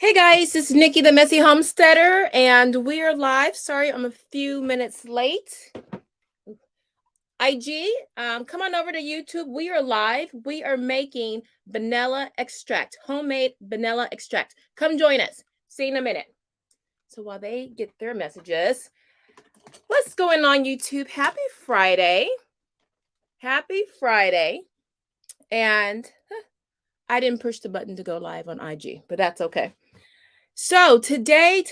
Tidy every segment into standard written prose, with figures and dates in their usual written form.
Hey guys, it's Nikki the Messy Homesteader, and we are live. Sorry, I'm a few minutes late. IG, come on over to YouTube. We are live. We are making vanilla extract, homemade vanilla extract. Come join us. See you in a minute. So while they get their messages, what's going on YouTube? Happy Friday. Happy Friday. And I didn't push the button to go live on IG, but that's okay. So today,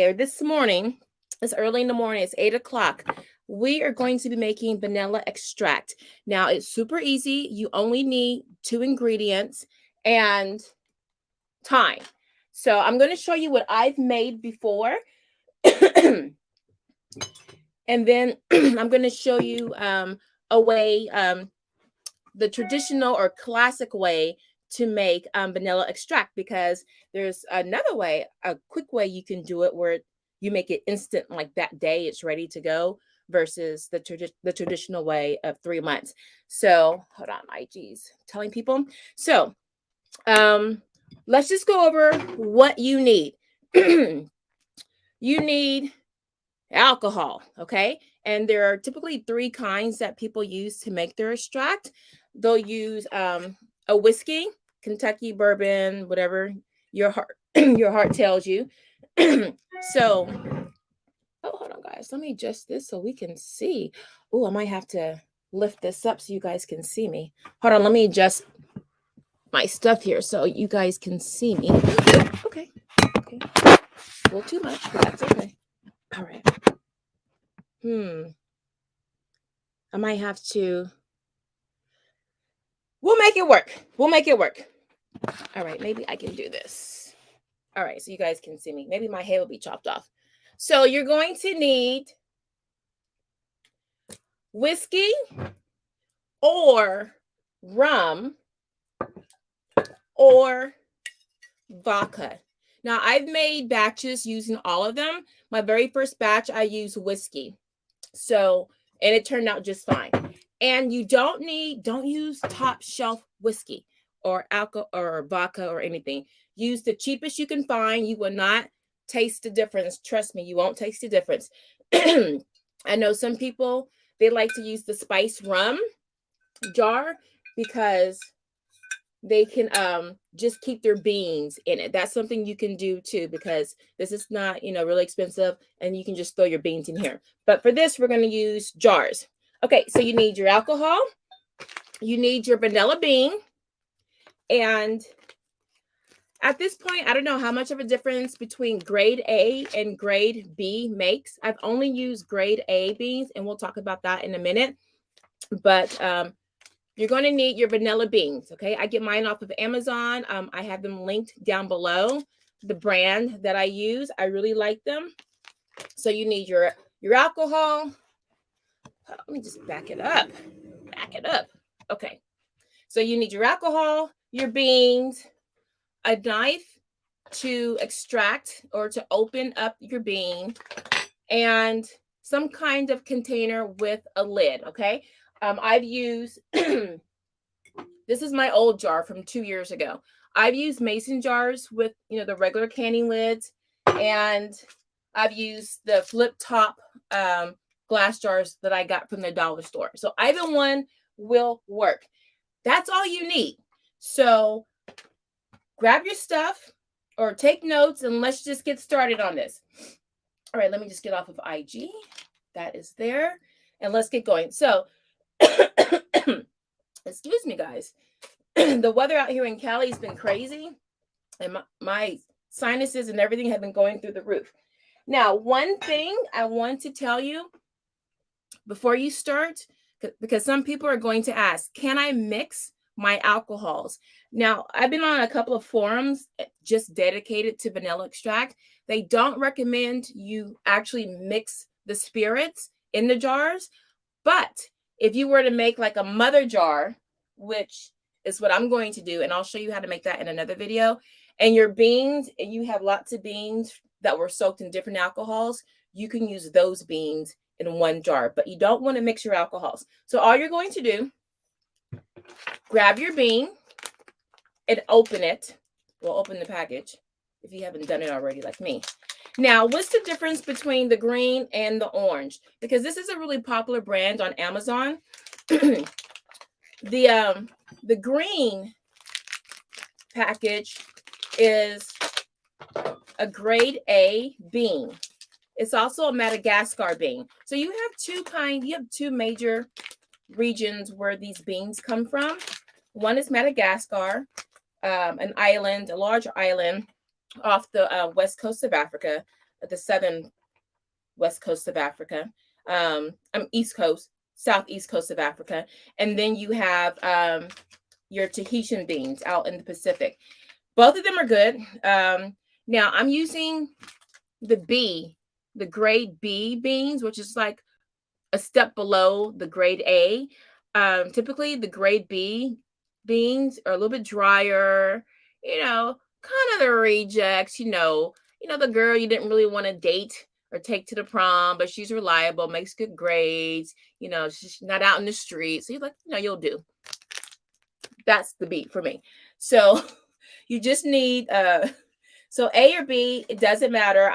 or this morning, it's early in the morning, it's 8 o'clock. We are going to be making vanilla extract. Now, it's super easy. You only need 2 ingredients and time. So I'm going to show you what I've made before. And then I'm going to show you a way, the traditional or classic way to make vanilla extract, because there's another way, a quick way you can do it where you make it instant, like that day it's ready to go, versus the traditional way of 3 months. So hold on, IG's telling people. So let's just go over what you need. You need alcohol, okay? And there are typically 3 kinds that people use to make their extract. They'll use a whiskey, Kentucky bourbon, whatever your heart your heart tells you. So, oh, hold on, guys. Let me adjust this so we can see. Oh, I might have to lift this up so you guys can see me. Hold on, let me adjust my stuff here so you guys can see me. Okay. A little too much, but that's okay. All right. I might have to. We'll make it work. All right, maybe I can do this. All right, so you guys can see me. Maybe my hair will be chopped off. So you're going to need whiskey or rum or vodka. Now, I've made batches using all of them. My very first batch, I used whiskey. So, and it turned out just fine. And you don't use top shelf whiskey or alcohol or vodka or anything. Use the cheapest you can find. You will not taste the difference. Trust me, you won't taste the difference. I know some people, they like to use the spice rum jar because they can just keep their beans in it. That's something you can do too, because this is not, really expensive, and you can just throw your beans in here. But for this, we're going to use jars. Okay, so you need your alcohol, you need your vanilla bean, and at this point, I don't know how much of a difference between grade A and grade B makes. I've only used grade A beans, and we'll talk about that in a minute. But you're going to need your vanilla beans, okay? I get mine off of Amazon. I have them linked down below. The brand that I use, I really like them. So you need your alcohol. Let me just back it up. Okay. So you need your alcohol, your beans, a knife to extract or to open up your bean, and some kind of container with a lid, okay? I've used, this is my old jar from 2 years ago. I've used mason jars with, the regular canning lids, and I've used the flip top glass jars that I got from the dollar store. So either one will work. That's all you need. So grab your stuff or take notes, and let's just get started on this. All right, let me just get off of IG. That is there. And let's get going. So, excuse me, guys. The weather out here in Cali has been crazy, and my sinuses and everything have been going through the roof. Now, one thing I want to tell you before you start, because some people are going to ask, can I mix my alcohols? Now, I've been on a couple of forums just dedicated to vanilla extract. They don't recommend you actually mix the spirits in the jars. But if you were to make like a mother jar, which is what I'm going to do, and I'll show you how to make that in another video, and your beans, and you have lots of beans that were soaked in different alcohols, you can use those beans in one jar, but you don't want to mix your alcohols. So all you're going to do, grab your bean and open it. We'll open the package. if you haven't done it already like me. Now, what's the difference between the green and the orange? Because this is a really popular brand on Amazon. The green package is a grade A bean. It's also a Madagascar bean. So you have two major regions where these beans come from. One is Madagascar, an island, a large island off the west coast of Africa, the southern west coast of Africa, east coast, southeast coast of Africa. And then you have your Tahitian beans out in the Pacific. Both of them are good. Now I'm using the grade B beans, which is like a step below the grade A. Typically the grade B beans are a little bit drier, kind of the rejects, the girl you didn't really want to date or take to the prom, but she's reliable, makes good grades, she's not out in the street. So you're like, you'll do. That's the B for me. So you just need so A or B, it doesn't matter.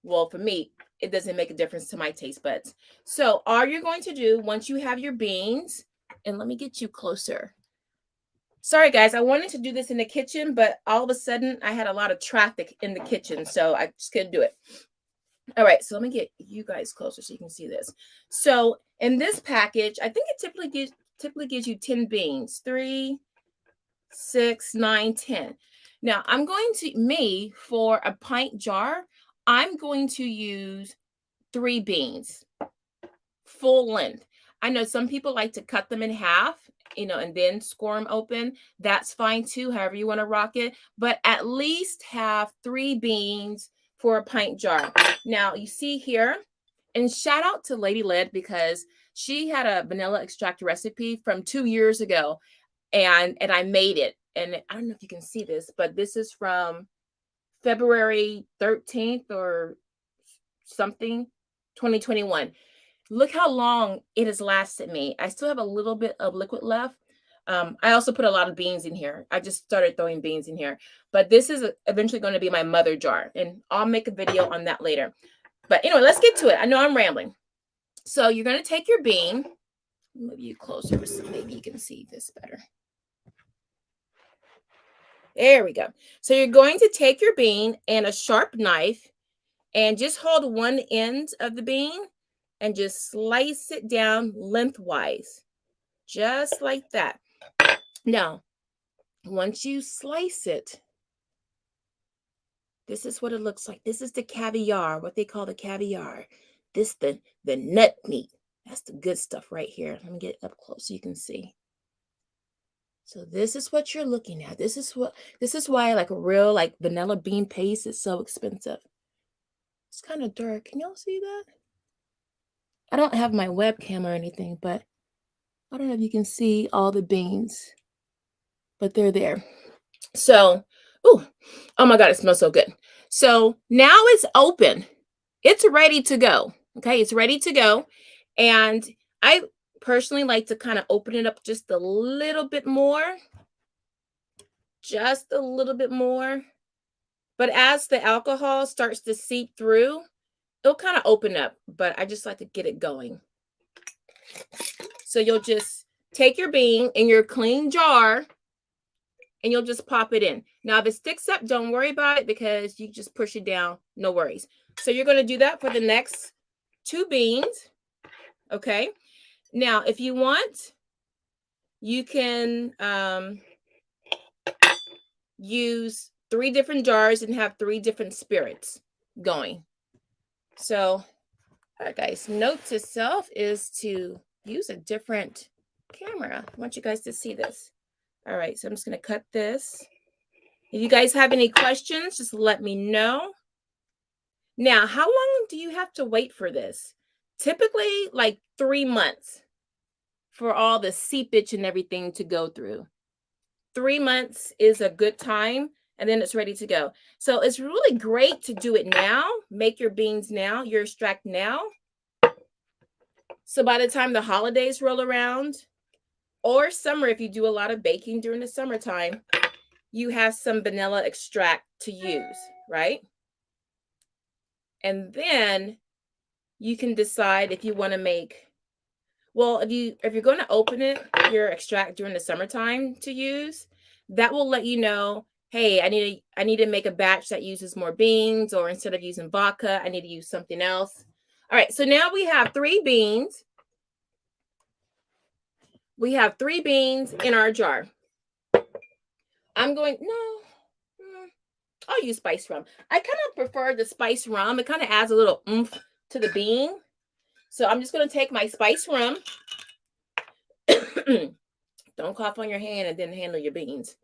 Well, for me, it doesn't make a difference to my taste buds. So all you're going to do once you have your beans, and let me get you closer. Sorry, guys, I wanted to do this in the kitchen, but all of a sudden I had a lot of traffic in the kitchen, so I just couldn't do it. All right, so let me get you guys closer so you can see this. So in this package, I think it typically gives you 10 beans, 3, 6, 9, 10. Now I'm going to, for a pint jar, I'm going to use 3 beans, full length. I know some people like to cut them in half, and then score them open. That's fine too, however you want to rock it. But at least have 3 beans for a pint jar. Now you see here, and shout out to Lady Led because she had a vanilla extract recipe from 2 years ago, and I made it. And I don't know if you can see this, but this is from February 13th or something, 2021. Look how long it has lasted me. I still have a little bit of liquid left. I also put a lot of beans in here. I just started throwing beans in here. But this is eventually going to be my mother jar. And I'll make a video on that later. But anyway, let's get to it. I know I'm rambling. So you're going to take your bean. Move you closer so maybe you can see this better. There we go. So you're going to take your bean and a sharp knife and just hold one end of the bean and just slice it down lengthwise, just like that. Now, once you slice it, this is what it looks like. This is the caviar, what they call the caviar. This the nut meat. That's the good stuff right here. Let me get up close so you can see. So this is what you're looking at. This is why like a real like vanilla bean paste is so expensive. It's kind of dark. Can y'all see that? I don't have my webcam or anything, but I don't know if you can see all the beans, but they're there. So, oh my God, it smells so good. So now it's open. It's ready to go. Okay, it's ready to go. And I personally like to kind of open it up just a little bit more. Just a little bit more. But as the alcohol starts to seep through, it'll kind of open up, but I just like to get it going. So you'll just take your bean in your clean jar and you'll just pop it in. Now, if it sticks up, don't worry about it because you just push it down. No worries. So you're going to do that for the next 2 beans. Okay. Now, if you want, you can use 3 different jars and have 3 different spirits going. So, all right, guys, note to self is to use a different camera. I want you guys to see this. All right, so I'm just going to cut this. If you guys have any questions, just let me know. Now, how long do you have to wait for this? Typically, like 3 months for all the seepage and everything to go through. 3 months is a good time. And then it's ready to go. So it's really great to do it now. Make your beans now, your extract now. So by the time the holidays roll around, or summer, if you do a lot of baking during the summertime, you have some vanilla extract to use, right? And then you can decide if you want to make, well, if you're going to open it, your extract during the summertime to use, that will let you know, hey, I need to make a batch that uses more beans, or instead of using vodka, I need to use something else. All right, so now we have 3 beans. We have 3 beans in our jar. I'll use spice rum. I kind of prefer the spice rum. It kind of adds a little oomph to the bean. So I'm just going to take my spice rum. Don't cough on your hand and then handle your beans.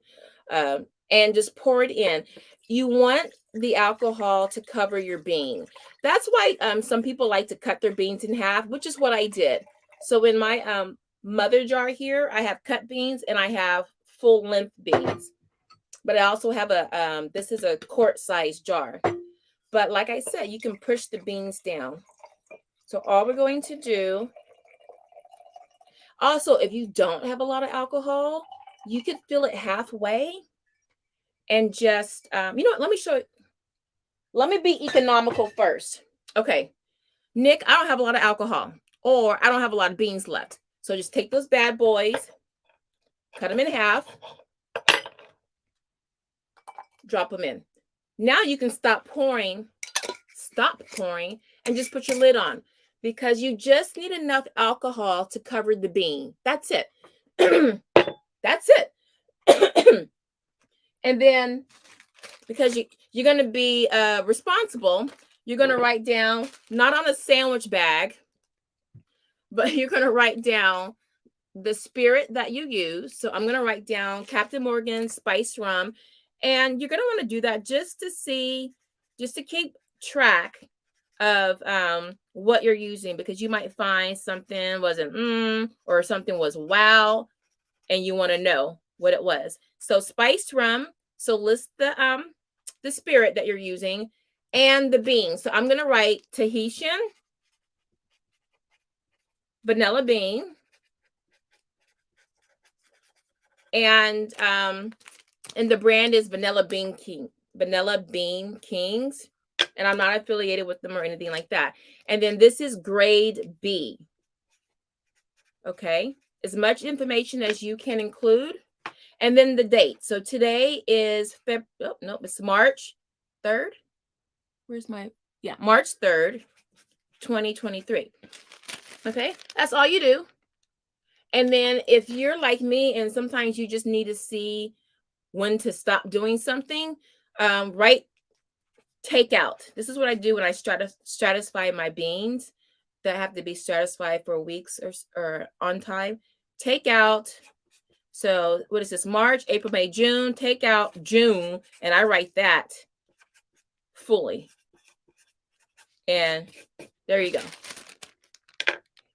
And just pour it in. You want the alcohol to cover your bean. That's why some people like to cut their beans in half, which is what I did. So in my mother jar here, I have cut beans and I have full length beans. But I also have this is a quart size jar. But like I said, you can push the beans down. So all we're going to do, also, if you don't have a lot of alcohol, you could fill it halfway and just, you know what, let me show you. Let me be economical first. Okay, Nick, I don't have a lot of alcohol, or I don't have a lot of beans left. So just take those bad boys, cut them in half, drop them in. Now you can stop pouring, and just put your lid on, because you just need enough alcohol to cover the bean. That's it. That's it. And then, because you're going to be responsible, you're going to write down, not on a sandwich bag, but you're going to write down the spirit that you use. So I'm going to write down Captain Morgan Spice Rum. And you're going to want to do that just to keep track of what you're using, because you might find something wasn't or something was wow, and you want to know what it was. So spiced rum. So list the spirit that you're using and the beans. So I'm going to write Tahitian vanilla bean, and the brand is Vanilla Bean Kings. And I'm not affiliated with them or anything like that. And then this is grade B. Okay. As much information as you can include. And then the date. So today is it's March 3rd. March 3rd, 2023. Okay. That's all you do. And then if you're like me and sometimes you just need to see when to stop doing something, write takeout. This is what I do when I stratify my beans that have to be stratified for weeks or on time. Take out. So what is this? March, April, May, June. Take out June, and I write that fully. And there you go.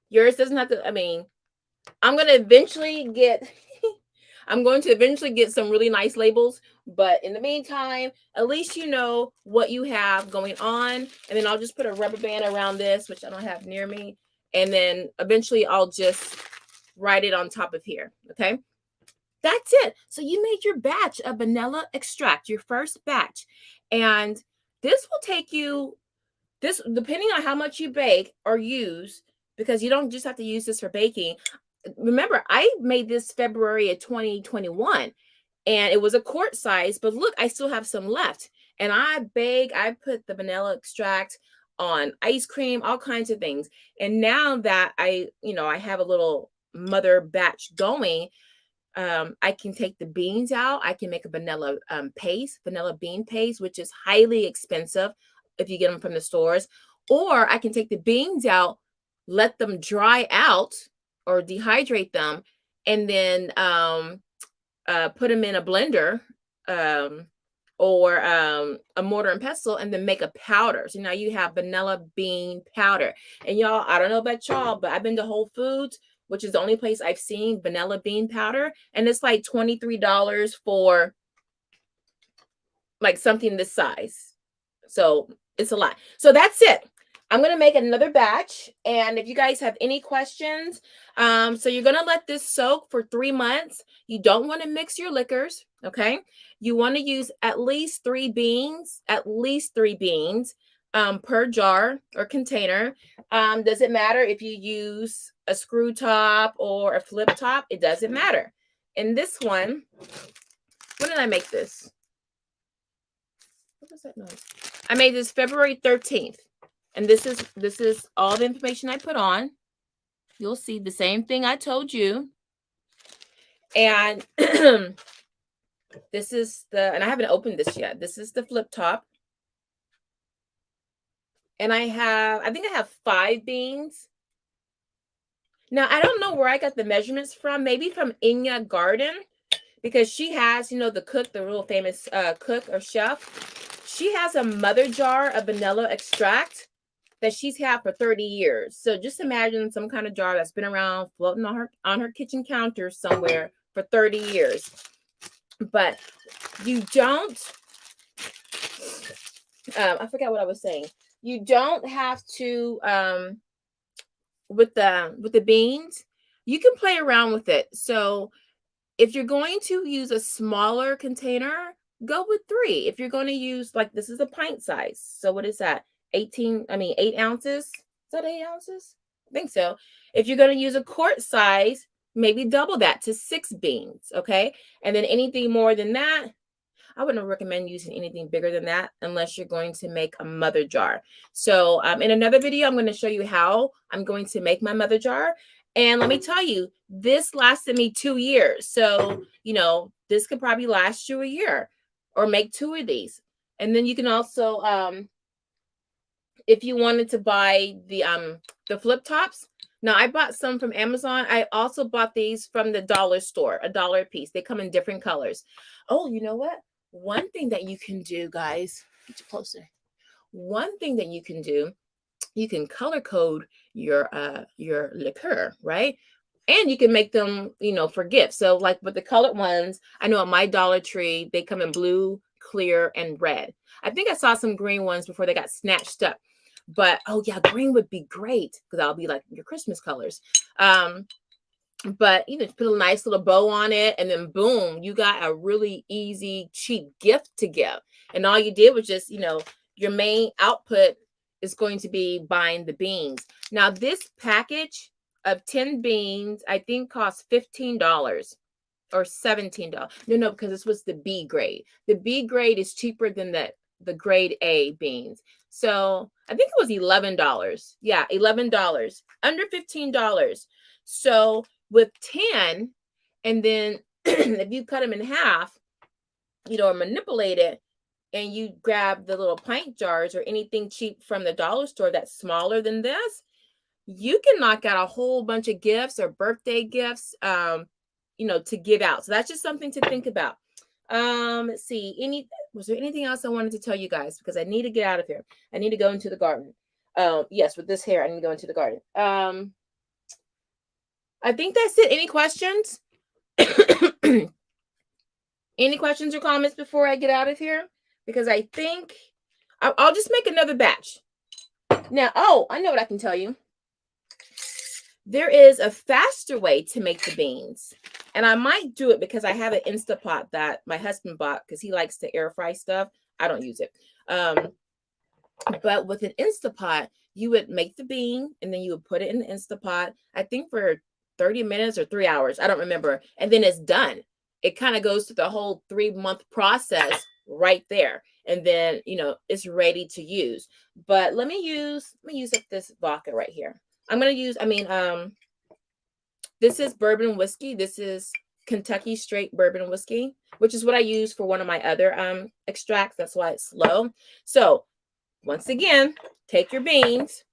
Yours doesn't have to. I mean, I'm going to eventually get some really nice labels, but in the meantime, at least you know what you have going on. And then I'll just put a rubber band around this, which I don't have near me. And then eventually I'll just write it on top of here. Okay. That's it. So you made your batch of vanilla extract, your first batch. And this will take you, depending on how much you bake or use, because you don't just have to use this for baking. Remember, I made this February of 2021 and it was a quart size, but look, I still have some left. And I put the vanilla extract on ice cream, all kinds of things. And now that I have a little mother batch going, I can take the beans out. I can make a vanilla bean paste, which is highly expensive if you get them from the stores. Or I can take the beans out, let them dry out or dehydrate them, and then put them in a blender or a mortar and pestle, and then make a powder. So now you have vanilla bean powder. And y'all, I don't know about y'all, but I've been to Whole Foods, which is the only place I've seen vanilla bean powder. And it's like $23 for like something this size. So it's a lot. So that's it. I'm going to make another batch. And if you guys have any questions, so you're going to let this soak for 3 months. You don't want to mix your liquors. Okay. You want to use at least 3 beans, per jar or container. Does it matter if you use a screw top or a flip top? It doesn't matter. In this one, when did I make this? What was that noise? I made this February 13th. And this is all the information I put on. You'll see the same thing I told you. And this is and I haven't opened this yet. This is the flip top. And I think I have 5 beans. Now, I don't know where I got the measurements from. Maybe from Inya Garden, because she has, the cook, the real famous cook or chef. She has a mother jar of vanilla extract that she's had for 30 years. So just imagine some kind of jar that's been around floating on her kitchen counter somewhere for 30 years. But you don't, I forgot what I was saying. You don't have to, with the beans, you can play around with it. So if you're going to use a smaller container, go with 3. If you're going to use, like, this is a pint size. So what is that? 8 ounces. Is that 8 ounces? I think so. If you're going to use a quart size, maybe double that to 6 beans. Okay. And then anything more than that, I wouldn't recommend using anything bigger than that unless you're going to make a mother jar. So in another video, I'm going to show you how I'm going to make my mother jar. And let me tell you, this lasted me 2 years. So, this could probably last you a year, or make 2 of these. And then you can also, if you wanted to buy the flip tops. Now, I bought some from Amazon. I also bought these from the dollar store, $1 a piece. They come in different colors. Oh, you know what? One thing that you can do, guys, get you closer. One thing that you can do, you can color code your liqueur, right? And you can make them, for gifts. So like with the colored ones, I know at my Dollar Tree, they come in blue, clear, and red. I think I saw some green ones before they got snatched up. But, oh yeah, green would be great because that'll be like your Christmas colors. But, put a nice little bow on it, and then boom, you got a really easy, cheap gift to give. And all you did was just, your main output is going to be buying the beans. Now, this package of 10 beans, I think costs $15 or $17. No, because this was the B grade. The B grade is cheaper than the grade A beans. So I think it was $11. Yeah, $11, under $15. So with 10, and then if you cut them in half, or manipulate it, and you grab the little pint jars or anything cheap from the dollar store that's smaller than this, you can knock out a whole bunch of gifts or birthday gifts, to give out. So that's just something to think about. Let's see. Was there anything else I wanted to tell you guys? Because I need to get out of here. I need to go into the garden. Yes, with this hair, I need to go into the garden. I think that's it. Any questions? Any questions or comments before I get out of here? Because I think I'll just make another batch. Now, I know what I can tell you. There is a faster way to make the beans. And I might do it because I have an Instapot that my husband bought because he likes to air fry stuff. I don't use it. But with an Instapot, you would make the bean and then you would put it in the Instapot, I think for 30 minutes or 3 hours. I don't remember. And then it's done. It kind of goes through the whole 3-month process right there. And then, it's ready to use. But let me use up this vodka right here. I'm going to use, this is bourbon whiskey. This is Kentucky straight bourbon whiskey, which is what I use for one of my other extracts. That's why it's slow. So once again, take your beans.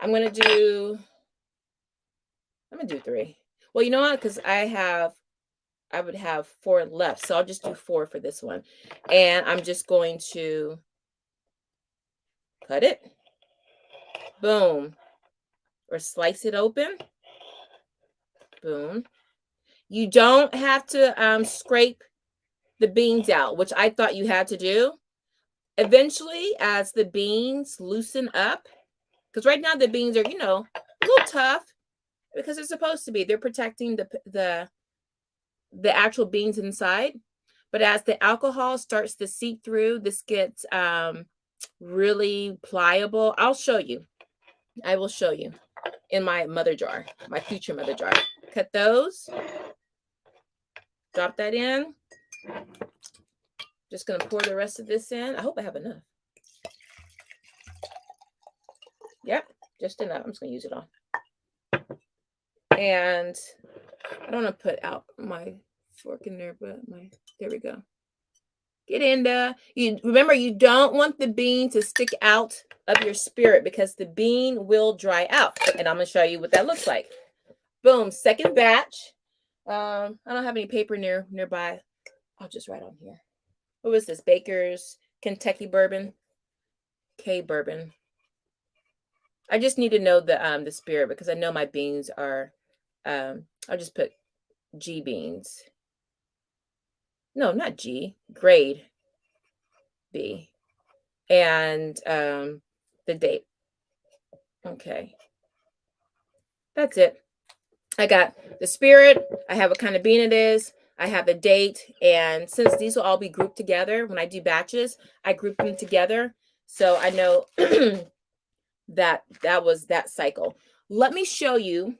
I'm going to do 3. Well, you know what? Because I would have 4 left. So I'll just do 4 for this one. And I'm just going to cut it. Boom. Or slice it open. Boom. You don't have to scrape the beans out, which I thought you had to do. Eventually, as the beans loosen up, because right now the beans are, a little tough because they're supposed to be. They're protecting the actual beans inside. But as the alcohol starts to seep through, this gets really pliable. I'll show you. I will show you in my mother jar, my future mother jar. Cut those. Drop that in. Just going to pour the rest of this in. I hope I have enough. Yep, just enough. I'm just going to use it all. And I don't want to put out my fork in there, but there we go. Get in there. Remember, you don't want the bean to stick out of your spirit because the bean will dry out. And I'm going to show you what that looks like. Boom, second batch. I don't have any paper nearby. I'll just write on here. What was this? Baker's Kentucky bourbon. K bourbon. I just need to know the spirit because I know my beans are I'll just put G beans. No, not G, grade B. And the date. Okay. That's it. I got the spirit. I have what kind of bean it is. I have the date. And since these will all be grouped together, when I do batches, I group them together. So I know that was that cycle. Let me show you.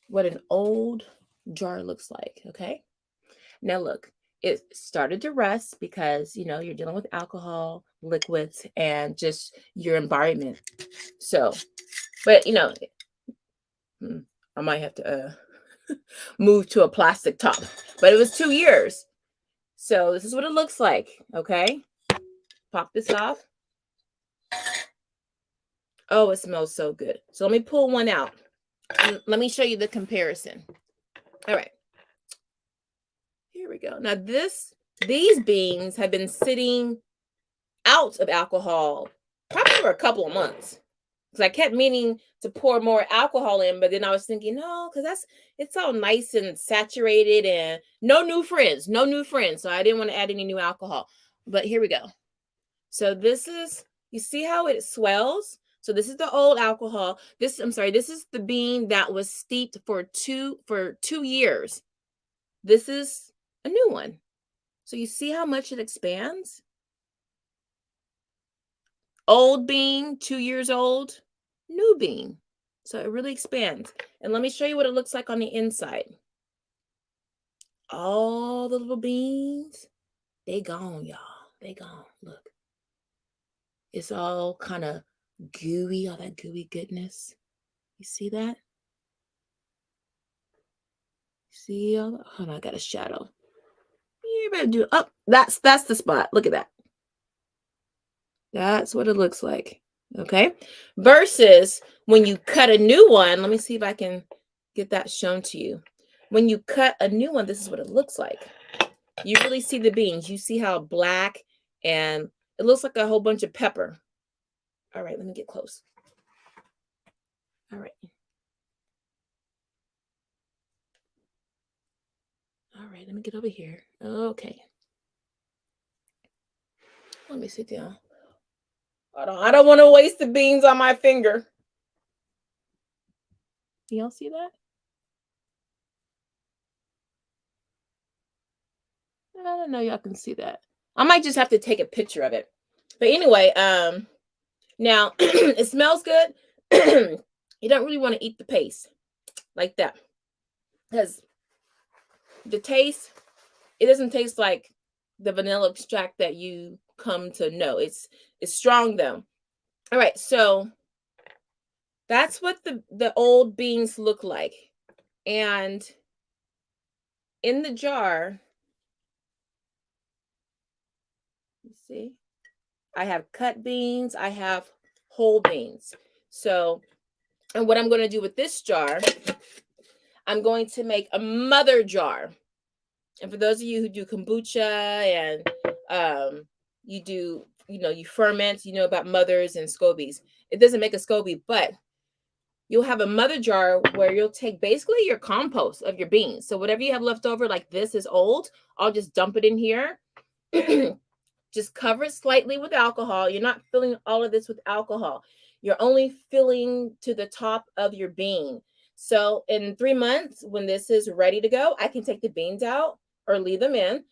What an old jar looks like. Okay. Now look, it started to rust because, you're dealing with alcohol, liquids, and just your environment. So, but, I might have to move to a plastic top, but it was 2 years. So this is what it looks like. Okay. Pop this off. Oh, it smells so good. So let me pull one out. And let me show you the comparison. All right. Here we go. Now these beans have been sitting out of alcohol probably for a couple of months. Because I kept meaning to pour more alcohol in, but then I was thinking, no, because it's all nice and saturated and no new friends. So I didn't want to add any new alcohol. But here we go. So this is, you see how it swells? So this is the old alcohol. This is the bean that was steeped for 2 years. This is a new one. So you see how much it expands? Old bean, 2 years old, new bean. So it really expands. And let me show you what it looks like on the inside. All the little beans, they gone, y'all. They gone. Look. It's all kind of gooey, all that gooey goodness. You see that? See all that? Hold on, I got a shadow. You better do up. That's the spot. Look at that. That's what it looks like. Okay. Versus when you cut a new one, let me see if I can get that shown to you. When you cut a new one, this is what it looks like. You really see the beans. You see how black and it looks like a whole bunch of pepper. All right, let me get close. All right. All right, let me get over here. Okay. Let me sit down. I don't want to waste the beans on my finger. Y'all see that? I don't know. Y'all can see that. I might just have to take a picture of it. But anyway, now it smells good. You don't really want to eat the paste like that because the taste, it doesn't taste like the vanilla extract that you come to know. It's strong though. All right, so that's what the old beans look like. And in the jar, you see, I have cut beans, I have whole beans. So, and what I'm going to do with this jar, I'm going to make a mother jar. And for those of you who do kombucha and you do, you ferment, about mothers and scobies. It doesn't make a SCOBY, but you'll have a mother jar where you'll take basically your compost of your beans. So whatever you have left over, like this is old, I'll just dump it in here. Just cover it slightly with alcohol. You're not filling all of this with alcohol. You're only filling to the top of your bean. So in 3 months, when this is ready to go, I can take the beans out or leave them in.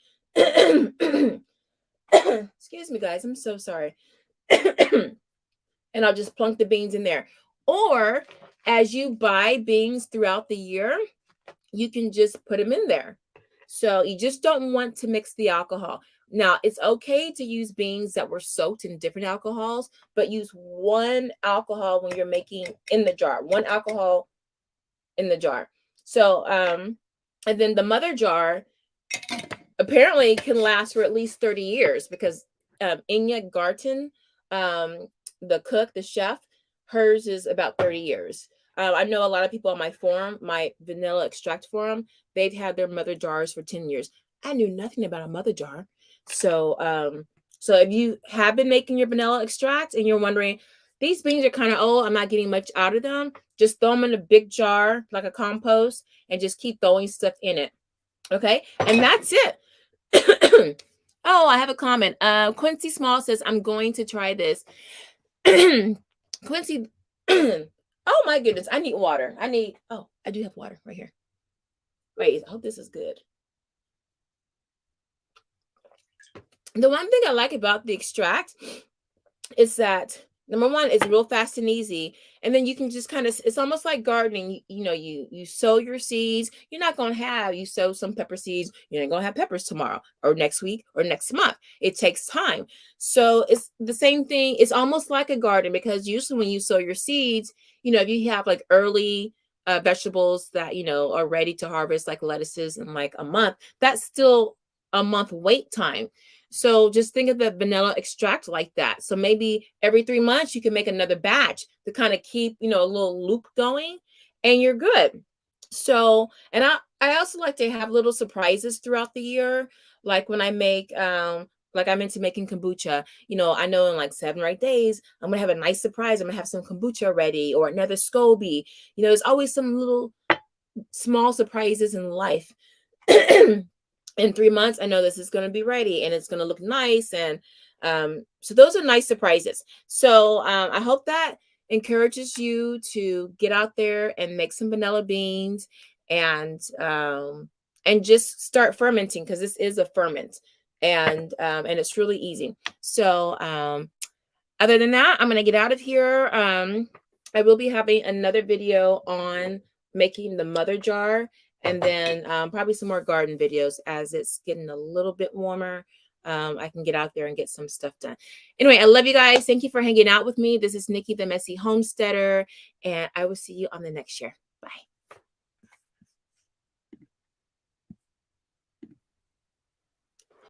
Excuse me, guys. I'm so sorry. And I'll just plunk the beans in there. Or as you buy beans throughout the year, you can just put them in there. So you just don't want to mix the alcohol. Now, it's okay to use beans that were soaked in different alcohols, but use one alcohol when you're making in the jar, one alcohol in the jar. So, and then the mother jar apparently can last for at least 30 years because Inya Garten, the cook, the chef, hers is about 30 years. I know a lot of people on my forum, my vanilla extract forum, they've had their mother jars for 10 years. I knew nothing about a mother jar. So, so if you have been making your vanilla extract and you're wondering, these beans are kind of old, I'm not getting much out of them, just throw them in a big jar like a compost and just keep throwing stuff in it. Okay, and that's it. Oh, I have a comment. Quincy Small says, I'm going to try this. Quincy, oh my goodness, I need water. Oh, I do have water right here. Wait, I hope this is good. The one thing I like about the extract is that number one, it's real fast and easy. And then you can just kind of, it's almost like gardening. You sow your seeds. You're not going to have, you sow some pepper seeds. You're not going to have peppers tomorrow or next week or next month. It takes time. So it's the same thing. It's almost like a garden because usually when you sow your seeds, if you have like early vegetables that, are ready to harvest, like lettuces in like a month, that's still a month wait time. So just think of the vanilla extract like that. So maybe every 3 months you can make another batch to kind of keep, a little loop going and you're good. So, and I also like to have little surprises throughout the year. Like when I make, like I'm into making kombucha, I know in like 7 or 8 days, I'm going to have a nice surprise. I'm going to have some kombucha ready or another SCOBY. There's always some little small surprises in life. In 3 months, I know this is going to be ready and it's going to look nice. And so those are nice surprises. So I hope that encourages you to get out there and make some vanilla beans and just start fermenting because this is a ferment and it's really easy. So other than that, I'm going to get out of here. I will be having another video on making the mother jar and then probably some more garden videos as it's getting a little bit warmer. I can get out there and get some stuff done. Anyway, I love you guys. Thank you for hanging out with me. This is Nikki, the Messy Homesteader, and I will see you on the next share. Bye.